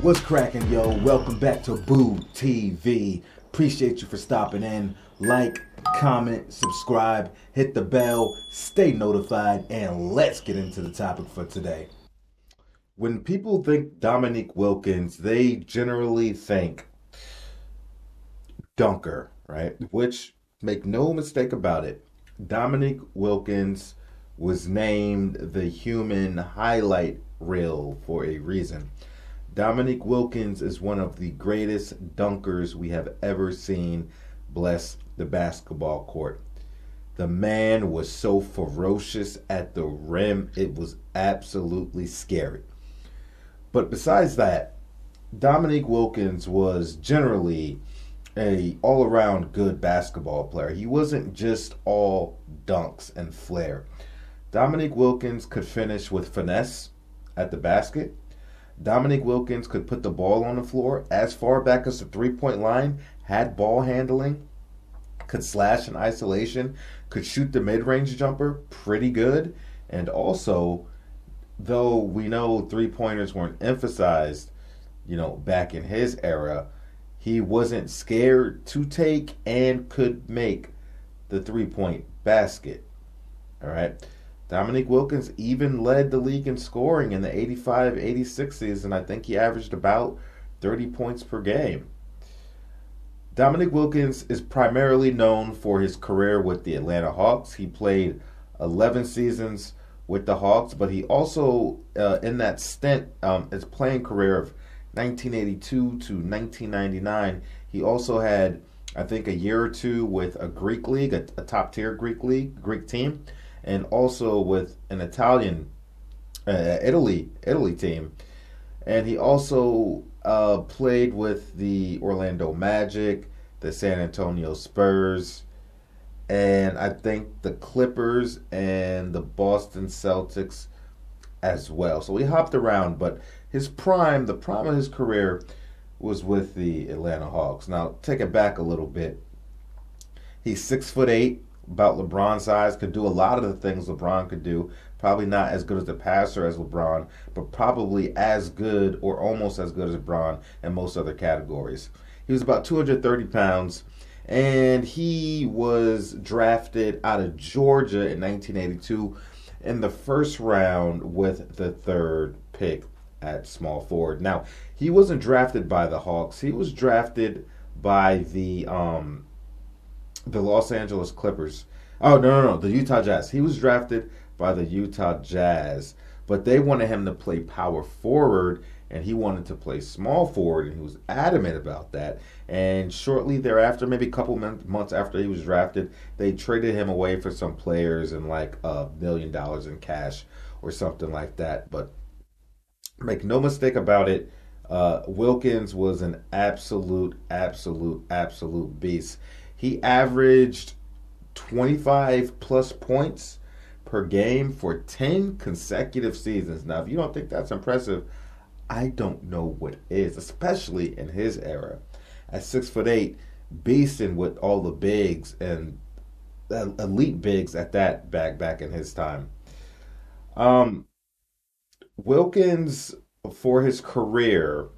What's cracking, yo? Welcome back to Boo TV. Appreciate you for stopping in. Like, comment, subscribe, hit the bell, stay notified, and let's get into the topic for today. When people think Dominique Wilkins, they generally think dunker, right? Which, make no mistake about it, Dominique Wilkins was named the human highlight reel for a reason. Dominique Wilkins is one of the greatest dunkers we have ever seen bless the basketball court. The man was so ferocious at the rim, it was absolutely scary. But besides that, Dominique Wilkins was generally a all-around good basketball player. He wasn't just all dunks and flair. Dominique Wilkins could finish with finesse at the basket. Dominique Wilkins could put the ball on the floor as far back as the three-point line, had ball handling, could slash in isolation, could shoot the mid-range jumper pretty good, and also, though we know three-pointers weren't emphasized, back in his era, he wasn't scared to take and could make the three-point basket. All right. Dominique Wilkins even led the league in scoring in the 85-86 season. I think he averaged about 30 points per game. Dominique Wilkins is primarily known for his career with the Atlanta Hawks. He played 11 seasons with the Hawks, but he also, in that stint, his playing career of 1982 to 1999, he also had, I think, a year or two with a Greek league, a top-tier Greek team, and also with an Italian, Italy team. And he also played with the Orlando Magic, the San Antonio Spurs, and I think the Clippers and the Boston Celtics as well. So he hopped around, but the prime of his career was with the Atlanta Hawks. Now, take it back a little bit. He's 6'8", about LeBron size, could do a lot of the things LeBron could do. Probably not as good as the passer as LeBron, but probably as good or almost as good as LeBron in most other categories. He was about 230 pounds, and he was drafted out of Georgia in 1982 in the first round with the third pick at small forward. Now, he wasn't drafted by the Hawks. He was drafted by the Los Angeles Clippers. Oh, no, the Utah Jazz. He was drafted by the Utah Jazz, but they wanted him to play power forward, and he wanted to play small forward, and he was adamant about that. And shortly thereafter, maybe a couple months after he was drafted, they traded him away for some players and like $1 million in cash or something like that. But make no mistake about it, Wilkins was an absolute beast. He averaged 25 plus points per game for 10 consecutive seasons. Now, if you don't think that's impressive, I don't know what is, especially in his era. At 6'8", beasting with all the bigs and elite bigs at that back in his time. Wilkins, for his career,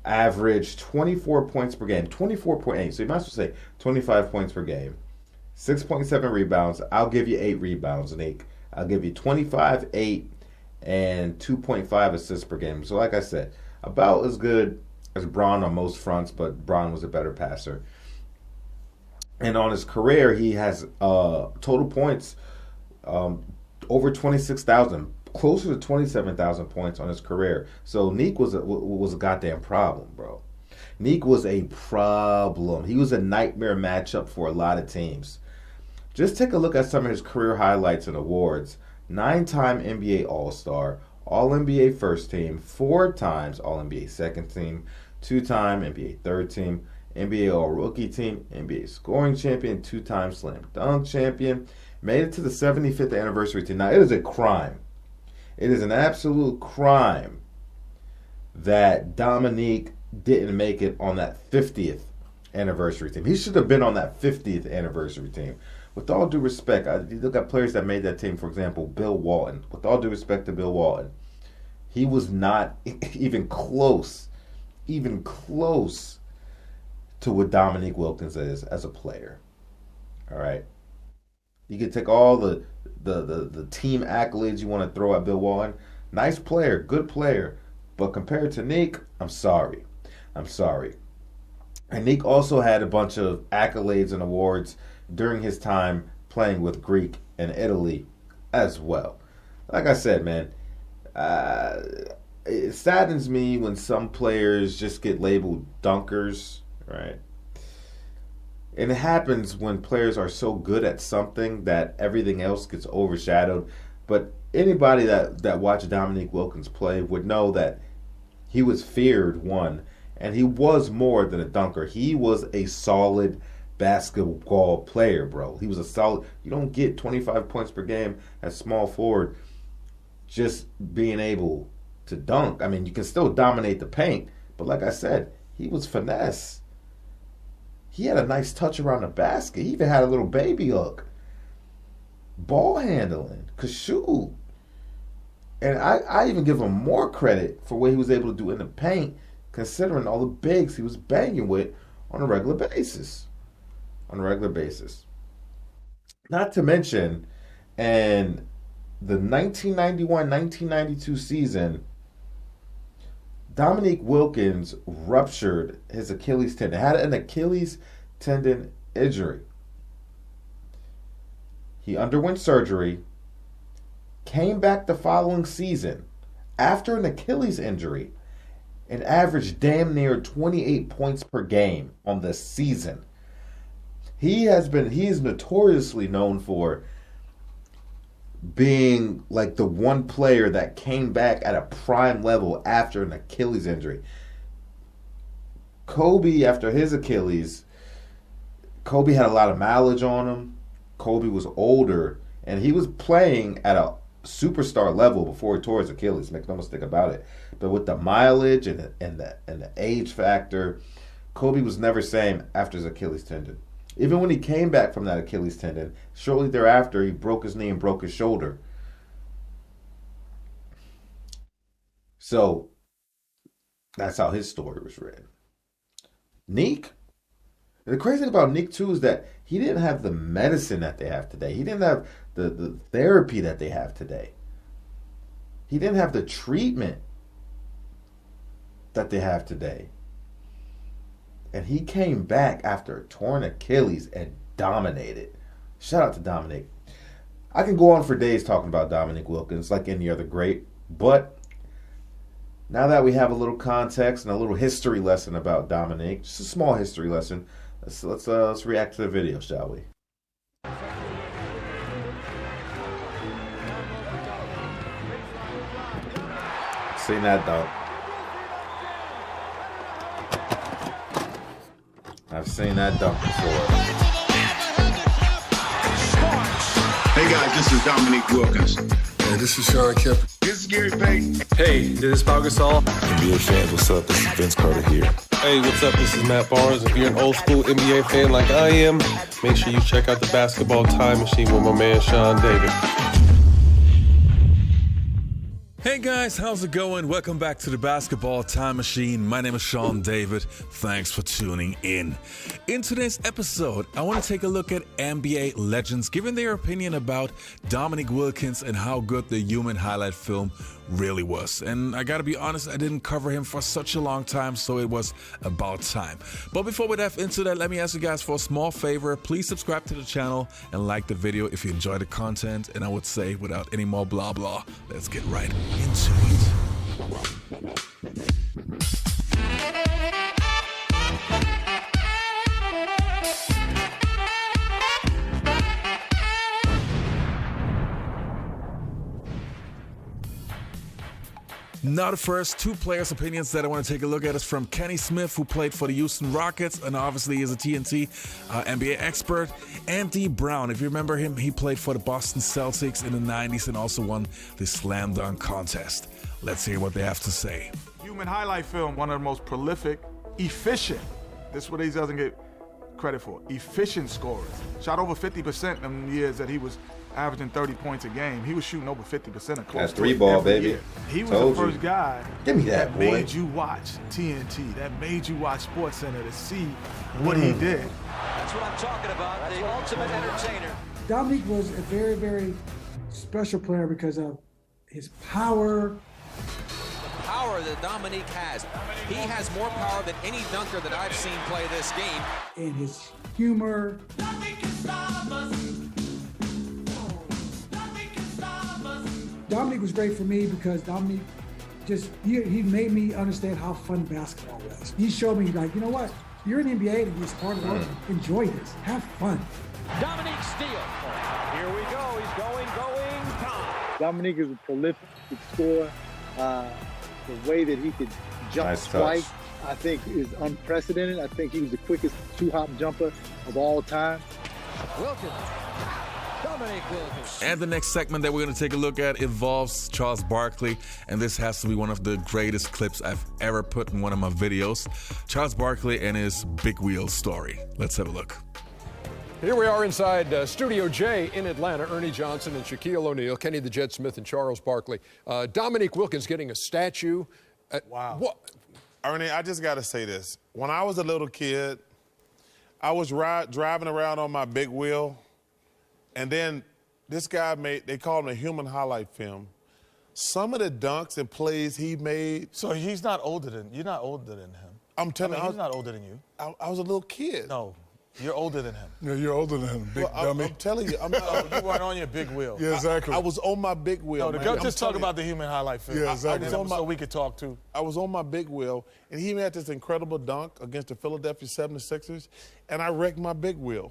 averaged 24 points per game, 24.8. So you might as well say 25 points per game, 6.7 rebounds. I'll give you 8 rebounds, Nique. I'll give you 25, 8, and 2.5 assists per game. So like I said, about as good as Bron on most fronts, but Bron was a better passer. And on his career, he has total points over 26,000. Closer to 27,000 points on his career. So Nique was a goddamn problem, bro. Nique was a problem. He was a nightmare matchup for a lot of teams. Just take a look at some of his career highlights and awards. 9-time NBA All-Star, All-NBA First Team, 4 times All-NBA Second Team, 2-time NBA Third Team, NBA All-Rookie Team, NBA Scoring Champion, 2-time Slam Dunk Champion, made it to the 75th anniversary team. Now, it is a crime. It is an absolute crime that Dominique didn't make it on that 50th anniversary team. He should have been on that 50th anniversary team. With all due respect, you look at players that made that team, for example, Bill Walton. With all due respect to Bill Walton, he was not even close even close to what Dominique Wilkins is as a player. All right. You can take all the team accolades you want to throw at Bill Walton. Nice player, good player. But compared to Nique, I'm sorry. I'm sorry. And Nique also had a bunch of accolades and awards during his time playing with Greek and Italy as well. Like I said, man, it saddens me when some players just get labeled dunkers, right? And it happens when players are so good at something that everything else gets overshadowed. But anybody that watched Dominique Wilkins play would know that he was feared, one, and he was more than a dunker. He was a solid basketball player, bro. He was a solid. You don't get 25 points per game as small forward just being able to dunk. I mean, you can still dominate the paint, but like I said, he was finesse. He had a nice touch around the basket. He even had a little baby hook. Ball handling. Could shoot. And I even give him more credit for what he was able to do in the paint, considering all the bigs he was banging with on a regular basis. Not to mention, in the 1991-1992 season, Dominique Wilkins ruptured his Achilles tendon, had an Achilles tendon injury. He underwent surgery, came back the following season after an Achilles injury, and averaged damn near 28 points per game on the season. He is notoriously known for being like the one player that came back at a prime level after an Achilles injury. Kobe, after his Achilles, Kobe had a lot of mileage on him. Kobe was older, and he was playing at a superstar level before he tore his Achilles. Make no mistake about it. But with the mileage and the age factor, Kobe was never same after his Achilles tendon. Even when he came back from that Achilles tendon, shortly thereafter, he broke his knee and broke his shoulder. So, that's how his story was written. Nique, the crazy thing about Nique, too, is that he didn't have the medicine that they have today. He didn't have the therapy that they have today. He didn't have the treatment that they have today. And he came back after a torn Achilles and dominated. Shout out to Dominique. I can go on for days talking about Dominique Wilkins like any other great. But now that we have a little context and a little history lesson about Dominique, just a small history lesson, let's react to the video, shall we? Seen that dunk. I've seen that dunk before. Hey guys, this is Dominique Wilkins. Hey, this is Sean Kemp. This is Gary Payton. Hey, this is Pau Gasol. NBA fans, what's up? This is Vince Carter here. Hey, what's up? This is Matt Barnes. If you're an old school NBA fan like I am, make sure you check out the Basketball Time Machine with my man Sean David. Hey guys, how's it going? Welcome back to the Basketball Time Machine. My name is Sean David. Thanks for tuning in. In today's episode, I want to take a look at NBA legends giving their opinion about Dominique Wilkins and how good the human highlight film really was. And I gotta be honest, I didn't cover him for such a long time, so it was about time. But before we dive into that, let me ask you guys for a small favor. Please subscribe to the channel and like the video if you enjoy the content. And I would say, without any more blah blah, let's get right into it. Now the first two players' opinions that I want to take a look at is from Kenny Smith, who played for the Houston Rockets and obviously is a TNT NBA expert, and D. Brown. If you remember him, he played for the Boston Celtics in the 90s and also won the Slam Dunk contest. Let's hear what they have to say. Human highlight film, one of the most prolific, efficient. This is what he doesn't get credit for. Efficient scorers. Shot over 50% in the years that he was averaging 30 points a game. He was shooting over 50% of close. That's three ball, baby. Year. He was Told the first guy Give me that, boy. made you watch TNT, that made you watch SportsCenter to see what he did. That's what I'm talking about, the ultimate entertainer. Dominique was a very, very special player because of his power. The power that Dominique has. He has more power than any dunker that I've seen play this game. And his humor. Dominique was great for me because Dominique he made me understand how fun basketball was. He showed me, like, you know what? You're in the NBA and you're part of it. Enjoy this. Have fun. Dominique steal. Here we go. He's going. Dominique is a prolific scorer. The way that he could jump Nice twice, touch. I think, is unprecedented. I think he was the quickest two-hop jumper of all time. Wilkins. Dominique Wilkins. And the next segment that we're going to take a look at involves Charles Barkley, and this has to be one of the greatest clips I've ever put in one of my videos. Charles Barkley and his big wheel story. Let's have a look. Here we are inside Studio J in Atlanta. Ernie Johnson and Shaquille O'Neal, Kenny the Jet Smith, and Charles Barkley. Dominique Wilkins getting a statue. Wow. What? Ernie, I just got to say this. When I was a little kid, I was driving around on my big wheel, and then this guy they called him a human highlight film. Some of the dunks and plays he made. So you're not older than him. I'm telling you. He's not older than you. I was a little kid. No. You're older than him. Yeah, you're older than him, big dummy. I'm telling you. You weren't on your big wheel. Yeah, exactly. I was on my big wheel. No, just talk about the human highlight film. Yeah, exactly. So we could talk too. I was on my big wheel, and he had this incredible dunk against the Philadelphia 76ers, and I wrecked my big wheel.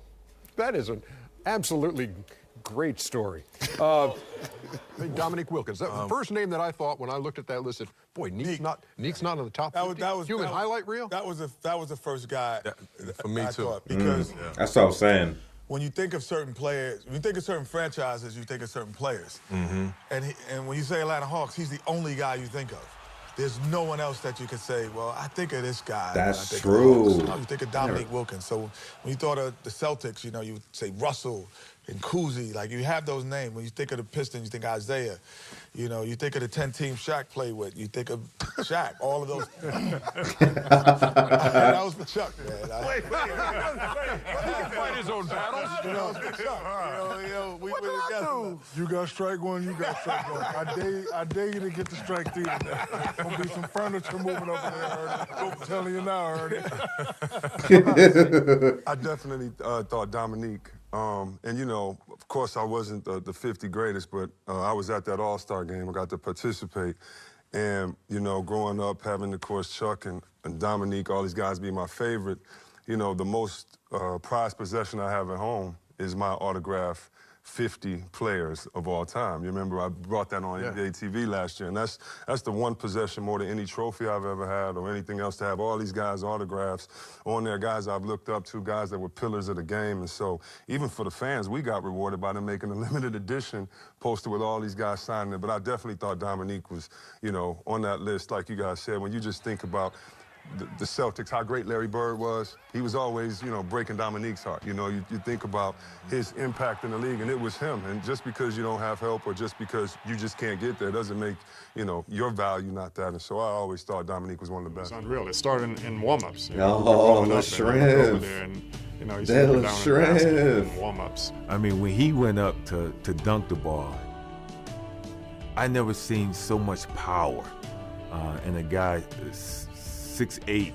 That is an absolutely great story. Dominique Wilkins. The first name that I thought when I looked at that list, said, boy, Nique's not on the top 50. Human highlight reel? That was the first guy for me, I too. thought, because That's what I was saying. when you think of certain players, when you think of certain franchises, you think of certain players. Mm-hmm. And when you say Atlanta Hawks, he's the only guy you think of. There's no one else that you can say, well, I think of this guy. That's I think true. Of you think of Dominique Wilkins. So when you thought of the Celtics, you would say Russell and Cousy. Like, you have those names. When you think of the Pistons, you think Isaiah. You think of the 10-team Shaq played with. You think of Shaq, all of those. That was for Chuck, man. Wait. He can fight his own battles. That was for Chuck. We were together. You got strike one, you got strike one. I dare you to get the strike three today. Gonna be some furniture moving over there, Ernie. I'm telling you now, Ernie. I definitely thought Dominique. And, of course, I wasn't the 50 greatest, but I was at that All-Star game. I got to participate. And, growing up, having, of course, Chuck and Dominique, all these guys be my favorite, the most prized possession I have at home is my autograph 50 players of all time. You remember I brought that on NBA TV last year, and that's the one possession more than any trophy I've ever had or anything else, to have all these guys' autographs on there, guys I've looked up to, guys that were pillars of the game. And so even for the fans, we got rewarded by them making a limited edition poster with all these guys signing it. But I definitely thought Dominique was, on that list, like you guys said. When you just think about the Celtics, how great Larry Bird was, he was always, breaking Dominique's heart. You think about his impact in the league, and it was him. And just because you don't have help or just because you just can't get there doesn't make, your value not that. And so I always thought Dominique was one of the best. It's unreal. It started in warm-ups. Oh, the shrimp. The shrimp. Warm-ups. I mean, when he went up to dunk the ball, I never seen so much power in a guy 6'8".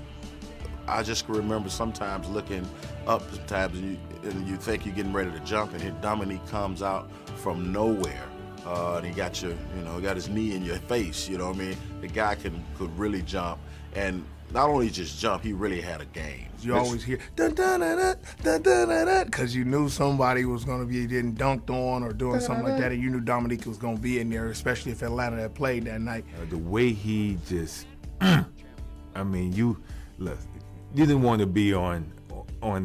I just remember sometimes looking up sometimes and you think you're getting ready to jump, and Dominique comes out from nowhere. And he got he got his knee in your face, what I mean? The guy could really jump, and not only just jump, he really had a game. You always hear dun-dun-dun-dun, because you knew somebody was going to be getting dunked on or doing something like that, and you knew Dominique was going to be in there, especially if Atlanta had played that night. The way he just, I mean, you didn't want to be on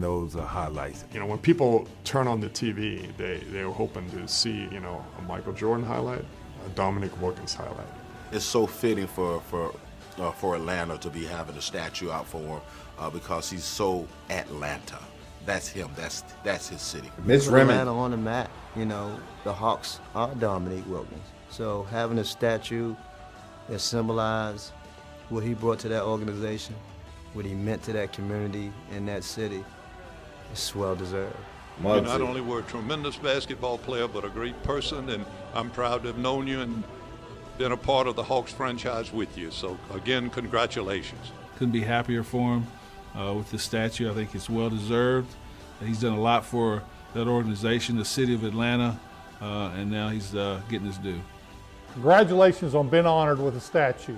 those highlights. When people turn on the TV, they were hoping to see, a Michael Jordan highlight, a Dominique Wilkins highlight. It's so fitting for Atlanta to be having a statue out for him because he's so Atlanta. that's him. That's his city. Miss Put Remmond. Atlanta on the map. You know, the Hawks are Dominique Wilkins. So having a statue that symbolizes what he brought to that organization, what he meant to that community and that city, is well deserved. You not only were a tremendous basketball player, but a great person, and I'm proud to have known you and been a part of the Hawks franchise with you. So, again, congratulations. Couldn't be happier for him with the statue. I think it's well deserved. And he's done a lot for that organization, the city of Atlanta, and now he's getting his due. Congratulations on being honored with a statue.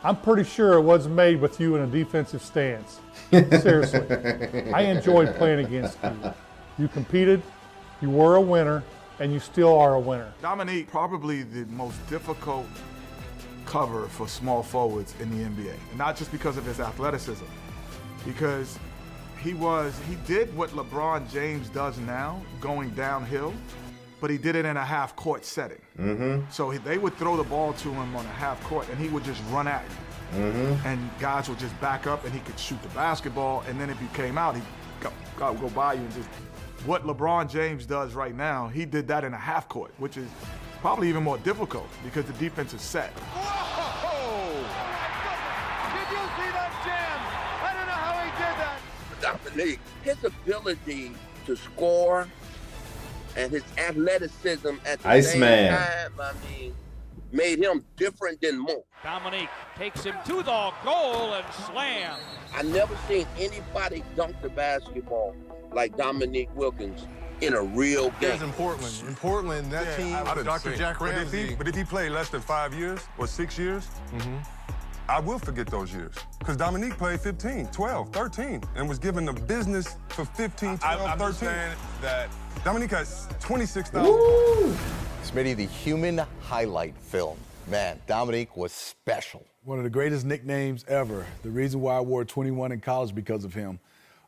I'm pretty sure it wasn't made with you in a defensive stance. Seriously. I enjoyed playing against you. You competed, you were a winner, and you still are a winner. Dominique, probably the most difficult cover for small forwards in the NBA. And not just because of his athleticism, because he did what LeBron James does now, going downhill, but he did it in a half-court setting. Mm-hmm. So they would throw the ball to him on a half-court, and he would just run at you. Mm-hmm. And guys would just back up, and he could shoot the basketball, and then if he came out, he'd go by you and just... What LeBron James does right now, he did that in a half court, which is probably even more difficult because the defense is set. Whoa! Did you see that jam? I don't know how he did that. Dominique, his ability to score and his athleticism at the Iceman. same time, I mean, made him different than most. Dominique takes him to the goal and slam. I never seen anybody dunk the basketball like Dominique Wilkins in a real game. He was in Portland. In Portland, that team. Dr. Jack Ramsey. But if he played less than 5 years or 6 years, I will forget those years. Because Dominique played 15, 12, 13, and was given the business for 15, 12, 13. That Dominique has 26,000. Smitty, the human highlight film. Man, Dominique was special. One of the greatest nicknames ever. The reason why I wore 21 in college because of him.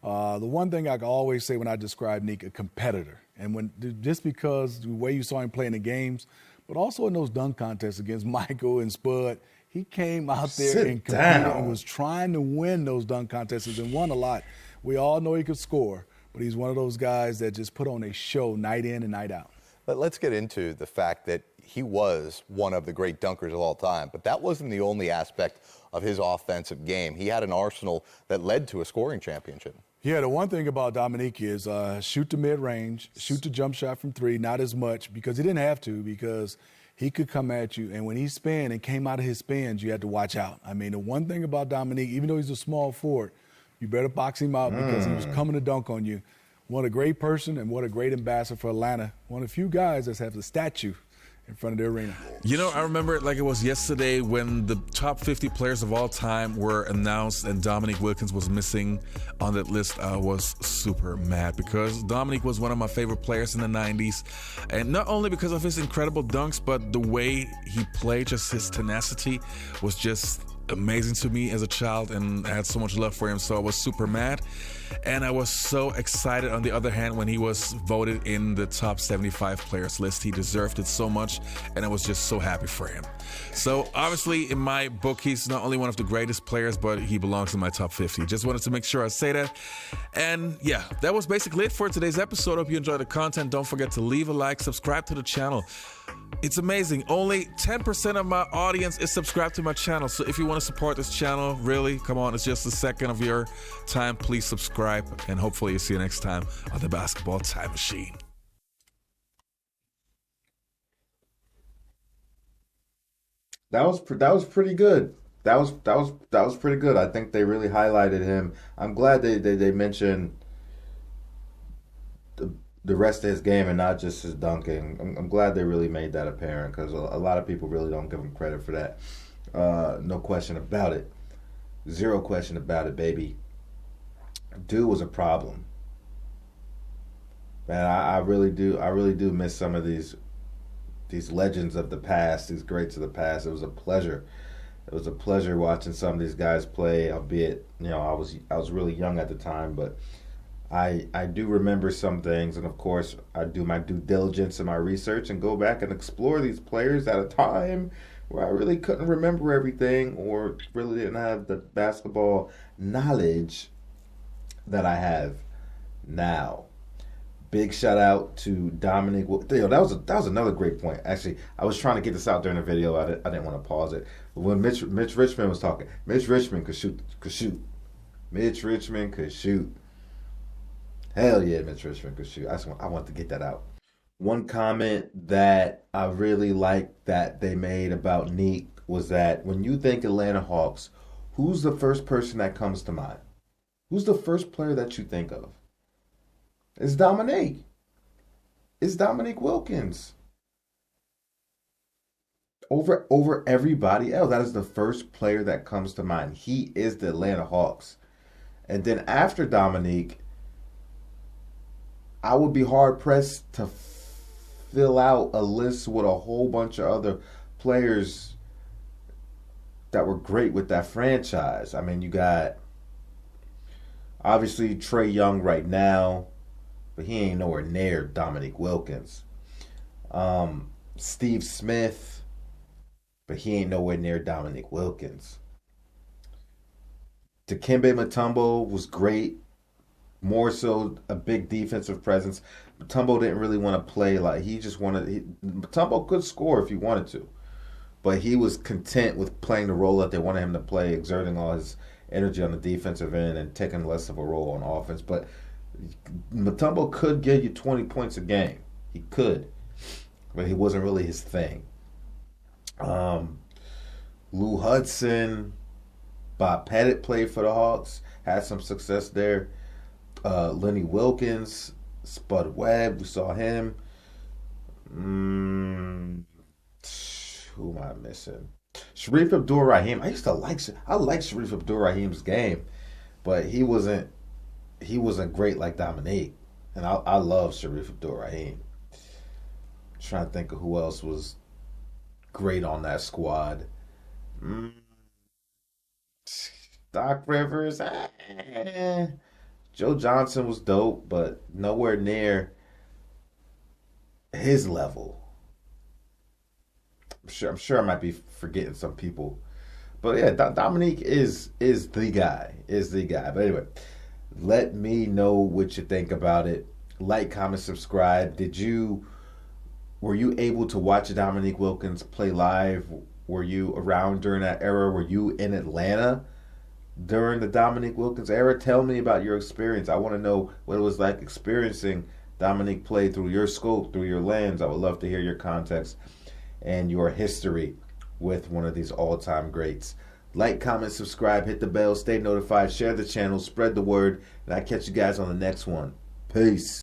The one thing I can always say when I describe Nique, a competitor. And just because the way you saw him play in the games, but also in those dunk contests against Michael and Spud, he came out there and competed and was trying to win those dunk contests and won a lot. We all know he could score, but he's one of those guys that just put on a show night in and night out. Let's get into the fact that he was one of the great dunkers of all time, but that wasn't the only aspect of his offensive game. He had an arsenal that led to a scoring championship. Yeah, the one thing about Dominique is shoot the mid-range, shoot the jump shot from three, not as much because he didn't have to, because he could come at you. And when he spun and came out of his spins, you had to watch out. I mean, the one thing about Dominique, even though he's a small forward, you better box him out because he was coming to dunk on you. What a great person and what a great ambassador for Atlanta. One of the few guys that have the statue in front of the arena. You know, I remember it like it was yesterday when the top 50 players of all time were announced and Dominique Wilkins was missing on that list. I was super mad because Dominique was one of my favorite players in the 90s. And not only because of his incredible dunks, but the way he played, just his tenacity was just amazing to me as a child, and I had so much love for him, so I was super mad. And I was so excited on the other hand when he was voted in the top 75 players list. He deserved it so much, and I was just so happy for him. So obviously in my book, he's not only one of the greatest players, but he belongs in my top 50. Just wanted to make sure I say that. And yeah, that was basically it for today's episode. Hope you enjoyed the content. Don't forget to leave a like, subscribe to the channel. It's amazing. Only 10% of my audience is subscribed to my channel. So if you want to support this channel, really, come on, it's just a second of your time. Please subscribe, and hopefully you'll see you next time on the Basketball Time Machine. That was pretty good. That was pretty good. I think they really highlighted him. I'm glad they mentioned the rest of his game and not just his dunking. I'm glad they really made that apparent because a lot of people really don't give him credit for that. No question about it. Zero question about it, baby. Dude was a problem. Man, I really do miss some of these legends of the past, these greats of the past. It was a pleasure. It was a pleasure watching some of these guys play, albeit, I was really young at the time, but I do remember some things, and of course I do my due diligence and my research and go back and explore these players at a time where I really couldn't remember everything or really didn't have the basketball knowledge that I have Now, big shout out to Dominique. That was another great point. Actually, I was trying to get this out during the video. I didn't want to pause it. But when Mitch Richmond was talking, Mitch Richmond could shoot. Mitch Richmond could shoot. Hell yeah, Mitch Richmond could shoot. I want to get that out. One comment that I really liked that they made about Nique was that when you think Atlanta Hawks, who's the first person that comes to mind? Who's the first player that you think of? It's Dominique. It's Dominique Wilkins. Over everybody else, that is the first player that comes to mind. He is the Atlanta Hawks. And then after Dominique, I would be hard-pressed to fill out a list with a whole bunch of other players that were great with that franchise. I mean, you got, obviously, Trae Young right now, but he ain't nowhere near Dominique Wilkins. Steve Smith, but he ain't nowhere near Dominique Wilkins. Dikembe Mutombo was great. More so a big defensive presence. Mutombo didn't really want to play like he just wanted. Mutombo could score if he wanted to, but he was content with playing the role that they wanted him to play, exerting all his energy on the defensive end and taking less of a role on offense. But Mutombo could give you 20 points a game. He could, but he wasn't really his thing. Lou Hudson, Bob Pettit played for the Hawks, had some success there. Lenny Wilkins, Spud Webb, we saw him. Who am I missing? Sharif Abdul-Rahim. I like Sharif Abdul-Rahim's game, but he wasn't great like Dominique. And I love Sharif Abdul-Rahim. Trying to think of who else was great on that squad. Doc Rivers, Joe Johnson was dope, but nowhere near his level. I'm sure I might be forgetting some people, but yeah, Dominique is the guy. But anyway, let me know what you think about it. Like, comment, subscribe. Were you able to watch Dominique Wilkins play live? Were you around during that era? Were you in Atlanta during the Dominique Wilkins era? Tell me about your experience. I want to know what it was like experiencing Dominique play through your scope, through your lens. I would love to hear your context and your history with one of these all-time greats. Like, comment, subscribe, hit the bell, stay notified, share the channel, spread the word, and I'll catch you guys on the next one. Peace.